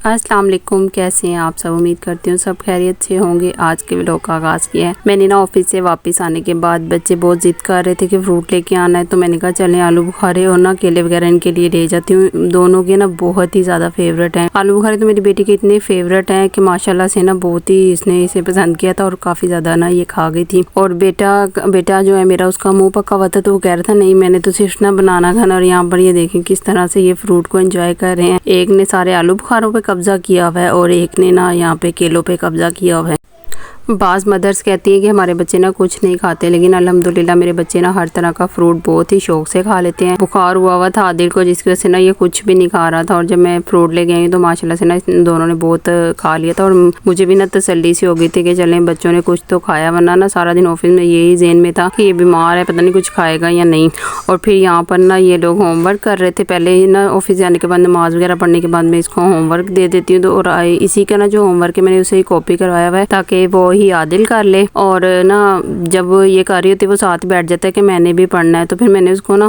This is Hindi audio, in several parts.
अस्सलाम वालेकुम, कैसे हैं आप सब। उम्मीद करती हूँ सब खैरियत से होंगे। आज के व्लॉग का आगाज़ किया है मैंने ना ऑफिस से वापस आने के बाद। बच्चे बहुत जिद कर रहे थे कि फ्रूट लेके आना है, तो मैंने कहा चलें आलू बुखारे और ना केले वगैरह इनके लिए ले जाती हूँ। दोनों के ना बहुत ही ज़्यादा फेवरेट हैं। आलू बुखारे तो मेरी बेटी के इतने फेवरेट हैं कि माशाल्लाह से ना बहुत ही इसने इसे पसंद किया था और काफ़ी ज़्यादा ना ये खा गई थी। और बेटा जो है मेरा, उसका मुँह पका हुआ था, तो वो कह रहा था नहीं मैंने तो सिर्फ ना बनाना खाना। और यहाँ पर ये देखें किस तरह से ये फ्रूट को एंजॉय कर रहे हैं। एक ने सारे आलू बुखारों पे कब्जा किया हुआ है और एक ने ना यहाँ पे केलों पे कब्जा किया हुआ है। बाज़ मदर्स कहती हैं कि हमारे बच्चे ना कुछ नहीं खाते, लेकिन अल्हम्दुलिल्लाह मेरे बच्चे ना हर तरह का फ्रूट बहुत ही शौक से खा लेते हैं। बुखार हुआ था आदिल को, जिसकी वजह से ना ये कुछ भी नहीं खा रहा था। और जब मैं फ्रूट ले गई तो माशाल्लाह से ना इन दोनों ने बहुत खा लिया था। और मुझे भी ना तसल्ली सी हो गई थी कि चलें बच्चों ने कुछ तो खाया, वरना ना सारा दिन ऑफिस में यही ज़हन में था कि ये बीमार है, पता नहीं कुछ खाएगा या नहीं। और फिर यहाँ पर ना ये लोग होमवर्क कर रहे थे। पहले ही ना ऑफिस जाने के बाद नमाज वगैरह पढ़ने के बाद मैं इसको होमवर्क दे देती हूँ। तो और इसी का ना जो होमवर्क है मैंने उसे ही कॉपी करवाया हुआ है ताकि वो ही आदिल कर ले। और ना जब ये कर रही होती है वो साथ बैठ जाता है कि मैंने भी पढ़ना है। तो फिर मैंने उसको ना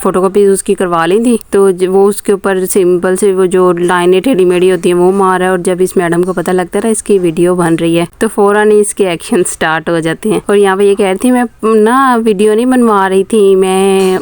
फोटोकॉपी उसकी करवा ली थी, तो वो उसके ऊपर सिंपल से वो जो लाइनें टेढ़ी मेढ़ी होती है वो मारा है। और जब इस मैडम को पता लगता है ना इसकी वीडियो बन रही है तो फौरन ही इसके एक्शन स्टार्ट हो जाते हैं। और यहाँ पे ये कह रही थी मैं ना वीडियो नहीं बनवा रही थी, मैं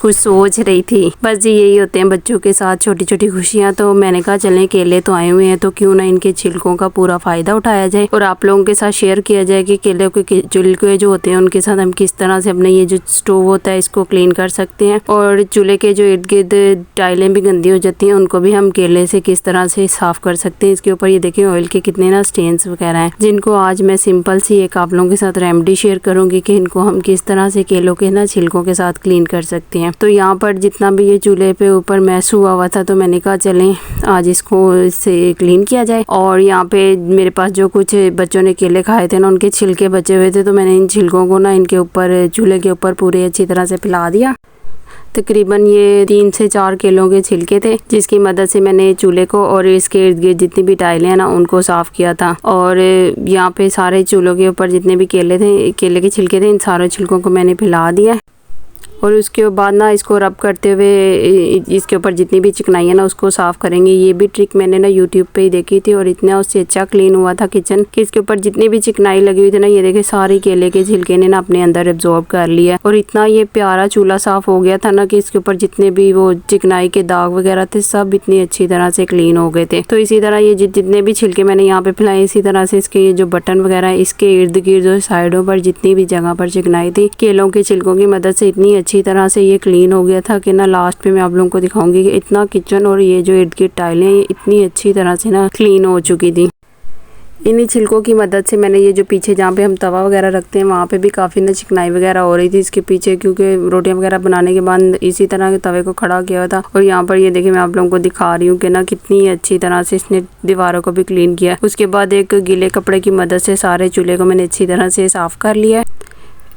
कुछ सोच रही थी। बस जी यही होते हैं बच्चों के साथ छोटी छोटी खुशियाँ। तो मैंने कहा चलें केले तो आए हुए हैं तो क्यों ना इनके छिलकों का पूरा फ़ायदा उठाया जाए और आप लोगों के साथ शेयर किया जाए कि केले के छिलके जो होते हैं उनके साथ हम किस तरह से अपने ये जो स्टोव होता है इसको क्लीन कर सकते हैं। और चूल्हे के जो इर्द गिर्द टाइलें भी गंदी हो जाती हैं उनको भी हम केले से किस तरह से साफ़ कर सकते हैं। इसके ऊपर ये देखिए ऑयल के कितने ना स्टेन्स वगैरह हैं, जिनको आज मैं सिंपल सी एक आप लोगों के साथ रेमेडी शेयर करूँगी कि इनको हम किस तरह से केलों के ना छिलकों के साथ क्लीन कर सकते हैं। तो यहाँ पर जितना भी ये चूल्हे पे ऊपर मैस हुआ था तो मैंने कहा चलें आज इसको इससे क्लीन किया जाए। और यहाँ पे मेरे पास जो कुछ बच्चों ने केले खाए थे ना उनके छिलके बचे हुए थे, तो मैंने इन छिलकों को ना इनके ऊपर चूल्हे के ऊपर पूरे अच्छी तरह से फैला दिया। तकरीबन ये 3 से 4 केलों के छिलके थे, जिसकी मदद से मैंने चूल्हे को और इसके इर्द गिर्द जितनी भी टाइलें हैं ना उनको साफ़ किया था। और यहाँ पे सारे चूल्हों के ऊपर जितने भी केले के छिलके थे इन सारे छिलकों को मैंने फैला दिया। और उसके बाद ना इसको रब करते हुए इसके ऊपर जितनी भी चिकनाई है ना उसको साफ़ करेंगे। ये भी ट्रिक मैंने ना यूट्यूब पे ही देखी थी और इतना उससे अच्छा क्लीन हुआ था किचन कि इसके ऊपर जितनी भी चिकनाई लगी हुई थी ना ये देखिए सारी केले के छिलके ने ना अपने अंदर एब्जॉर्ब कर लिया। और इतना ये प्यारा चूल्हा साफ़ हो गया था ना कि इसके ऊपर जितने भी वो चिकनाई के दाग वगैरह थे सब इतनी अच्छी तरह से क्लीन हो गए थे। तो इसी तरह ये जितने भी छिलके मैंने यहाँ पे फैलाए, इसी तरह से इसके ये जो बटन वगैरह है इसके इर्द गिर्द और साइडों पर जितनी भी जगह पर चिकनाई थी केलों के छिलकों की मदद से इतनी अच्छी तरह से ये क्लीन हो गया था कि ना लास्ट पे मैं आप लोगों को दिखाऊंगी कि इतना किचन और ये जो इर्द गिर्द टाइलें इतनी अच्छी तरह से ना क्लीन हो चुकी थी। इन्हीं छिलकों की मदद से मैंने ये जो पीछे जहाँ पे हम तवा वगैरह रखते हैं वहाँ पे भी काफ़ी ना चिकनाई वगैरह हो रही थी इसके पीछे, क्योंकि रोटियां वगैरह बनाने के बाद इसी तरह के तवे को खड़ा किया हुआ था। और यहाँ पर ये देखिए मैं आप लोगों को दिखा रही हूँ कि ना कितनी अच्छी तरह से इसने दीवारों को भी क्लीन किया। उसके बाद एक गीले कपड़े की मदद से सारे चूल्हे को मैंने अच्छी तरह से साफ़ कर लिया।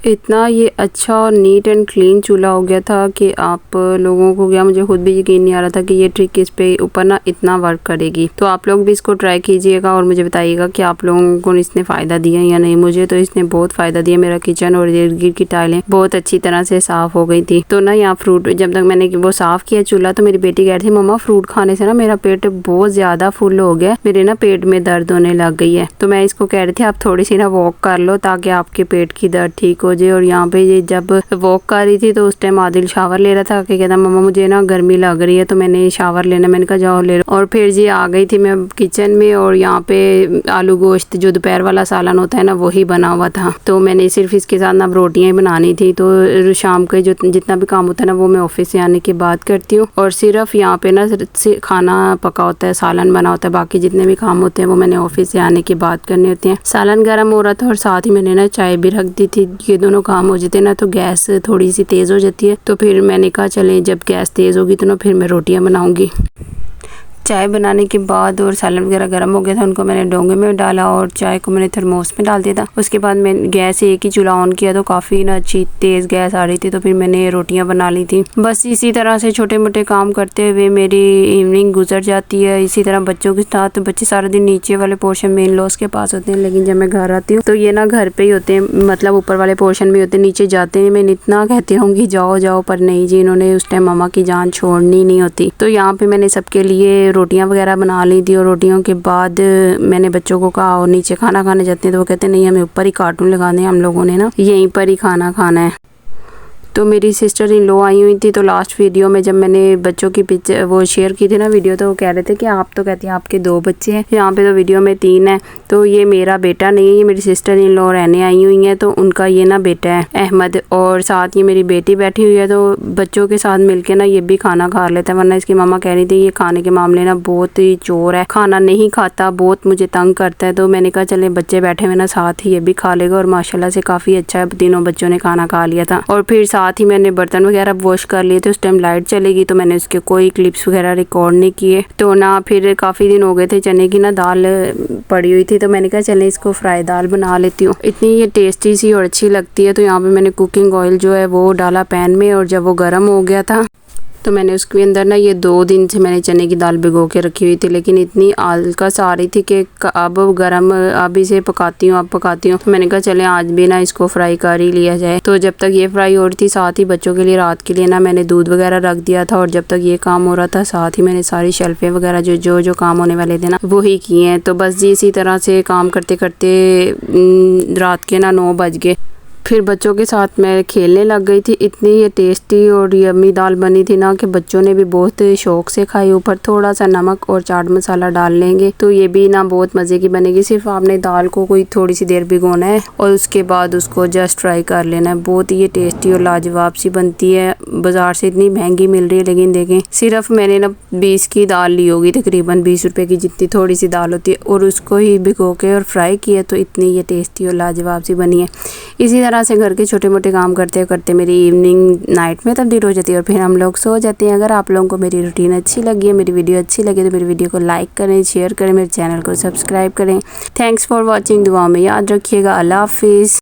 इतना ये अच्छा और नीट एंड क्लीन चूल्हा हो गया था कि आप लोगों को क्या, मुझे खुद भी यकीन नहीं आ रहा था कि ये ट्रिक इस पे ऊपर ना इतना वर्क करेगी। तो आप लोग भी इसको ट्राई कीजिएगा और मुझे बताइएगा कि आप लोगों को इसने फ़ायदा दिया या नहीं। मुझे तो इसने बहुत फ़ायदा दिया। मेरा किचन और इर्द गिर्द की टाइलें बहुत अच्छी तरह से साफ़ हो गई थी। तो ना यहाँ फ्रूट जब तक मैंने वो साफ़ किया चूल्हा तो मेरी बेटी कह रही थी मम्मा फ्रूट खाने से ना मेरा पेट बहुत ज़्यादा फुल हो गया, मेरे ना पेट में दर्द होने लग गई है। तो मैं इसको कह रही थी आप थोड़ी सी ना वॉक कर लो ताकि आपके पेट की दर्द ठीक हो जाए। और यहाँ पे जब वॉक कर रही थी तो उस टाइम आदिल शावर ले रहा था कि कहता मम्मा मुझे ना गर्मी लग रही है तो मैंने शावर लेना, मैंने कहा जाओ ले लो। और फिर जी आ गई थी मैं किचन में और यहाँ पे आलू गोश्त जो दोपहर वाला सालन होता है ना वही बना हुआ था। तो मैंने सिर्फ इसके साथ ना रोटियां ही बनानी थी। तो शाम के जो जितना भी काम होता है ना वो मैं ऑफिस से आने के बाद करती हूँ। और सिर्फ यहाँ पे ना खाना पका होता है, सालन बना होता है, बाकी जितने भी काम होते हैं वो मैंने ऑफिस से आने के बाद करने होते हैं। सालन गर्म हो रहा था और साथ ही मैंने ना चाय भी रख दी थी। ये दोनों काम हो जाते ना तो गैस थोड़ी सी तेज़ हो जाती है। तो फिर मैंने कहा चलें जब गैस तेज़ होगी तो ना फिर मैं रोटियां बनाऊंगी। चाय बनाने के बाद और सालन वगैरह गर्म हो गया था, उनको मैंने डोंगे में डाला और चाय को मैंने थर्मोस में डाल दिया था। उसके बाद मैंने गैस एक ही चूल्हा ऑन किया तो काफ़ी ना अच्छी तेज़ गैस आ रही थी। तो फिर मैंने रोटियां बना ली थी। बस इसी तरह से छोटे मोटे काम करते हुए मेरी इवनिंग गुजर जाती है। इसी तरह बच्चों के साथ, बच्चे सारा दिन नीचे वाले पोर्शन में इन लॉस के पास होते हैं, लेकिन जब मैं घर आती हूँ तो ये ना घर पे ही होते हैं, मतलब ऊपर वाले पोर्शन में होते हैं। नीचे जाते हैं मैं इतना कहती रहूँगी जाओ जाओ, पर नहीं जी इन्होंने उस टाइम मामा की जान छोड़नी नहीं होती। तो यहाँ पे मैंने सबके लिए रोटियां वगैरह बना ली थी और रोटियों के बाद मैंने बच्चों को कहा और नीचे खाना खाने जाते हैं तो वो कहते नहीं हमें ऊपर ही कार्टून लगाने हैं, हम लोगों ने ना यहीं पर ही खाना खाना है। तो मेरी सिस्टर इन लॉ आई हुई थी तो लास्ट वीडियो में जब मैंने बच्चों की पिक्चर वो शेयर की थी ना वीडियो, तो वो कह रहे थे कि आप तो कहती हैं आपके 2 बच्चे हैं, यहाँ पे तो वीडियो में 3 है। तो ये मेरा बेटा नहीं है, ये मेरी सिस्टर इन लॉ रहने आई हुई हैं, तो उनका ये ना बेटा है अहमद, और साथ ये मेरी बेटी बैठी हुई है। तो बच्चों के साथ मिलके ना ये भी खाना खा लेता है, वरना इसकी मामा कह रही थी ये खाने के मामले ना बहुत ही चोर है, खाना नहीं खाता, बहुत मुझे तंग करता है। तो मैंने कहा चले बच्चे बैठे हुए ना साथ ही ये भी खा लेगा, और माशाल्लाह से काफ़ी अच्छा है, तीनों बच्चों ने खाना खा लिया था। और फिर साथ ही मैंने बर्तन वगैरह वॉश कर लिए थे, उस टाइम लाइट चलेगी तो मैंने उसके कोई क्लिप्स वगैरह रिकॉर्ड नहीं किए। तो ना फिर काफ़ी दिन हो गए थे, चने की ना दाल पड़ी हुई थी, तो मैंने कहा चले इसको फ्राई दाल बना लेती हूँ, इतनी ये टेस्टी सी और अच्छी लगती है। तो यहाँ पे मैंने कुकिंग ऑयल जो है वो डाला पैन में, और जब वो गर्म हो गया था तो मैंने उसके अंदर ना ये 2 दिन से मैंने चने की दाल भिगो के रखी हुई थी, लेकिन इतनी आलकस आ रही थी कि अब गरम अब इसे पकाती हूँ, अब पकाती हूँ। तो मैंने कहा चले आज भी ना इसको फ्राई कर ही लिया जाए। तो जब तक ये फ्राई हो रही थी साथ ही बच्चों के लिए रात के लिए ना मैंने दूध वगैरह रख दिया था, और जब तक ये काम हो रहा था साथ ही मैंने सारी शेल्फे वगैरह जो काम होने वाले थे ना वो ही किए हैं। तो बस जी इसी तरह से काम करते करते रात के ना 9 बज गए। फिर बच्चों के साथ मैं खेलने लग गई थी। इतनी ये टेस्टी और यम्मी दाल बनी थी ना कि बच्चों ने भी बहुत शौक से खाई। ऊपर थोड़ा सा नमक और चाट मसाला डाल लेंगे तो ये भी ना बहुत मज़े की बनेगी। सिर्फ आपने दाल को कोई थोड़ी सी देर भिगोना है और उसके बाद उसको जस्ट फ्राई कर लेना है। बहुत ही ये टेस्टी और लाजवाब सी बनती है। बाज़ार से इतनी महंगी मिल रही है, लेकिन देखें सिर्फ मैंने ना 20 की दाल ली होगी, तकरीबन 20 रुपए की जितनी थोड़ी सी दाल होती है, और उसको ही भिगो के और फ्राई किया तो इतनी ये टेस्टी और लाजवाब सी बनी है। इसी तरह से घर के छोटे मोटे काम करते करते मेरी इवनिंग नाइट में तब्दील हो जाती है और फिर हम लोग सो जाते हैं। अगर आप लोगों को मेरी रूटीन अच्छी लगी है, मेरी वीडियो अच्छी लगी तो मेरी वीडियो को लाइक करें, शेयर करें, मेरे चैनल को सब्सक्राइब करें। Thanks for watching. दुआ में याद रखिएगा। अल्लाह हाफिज़।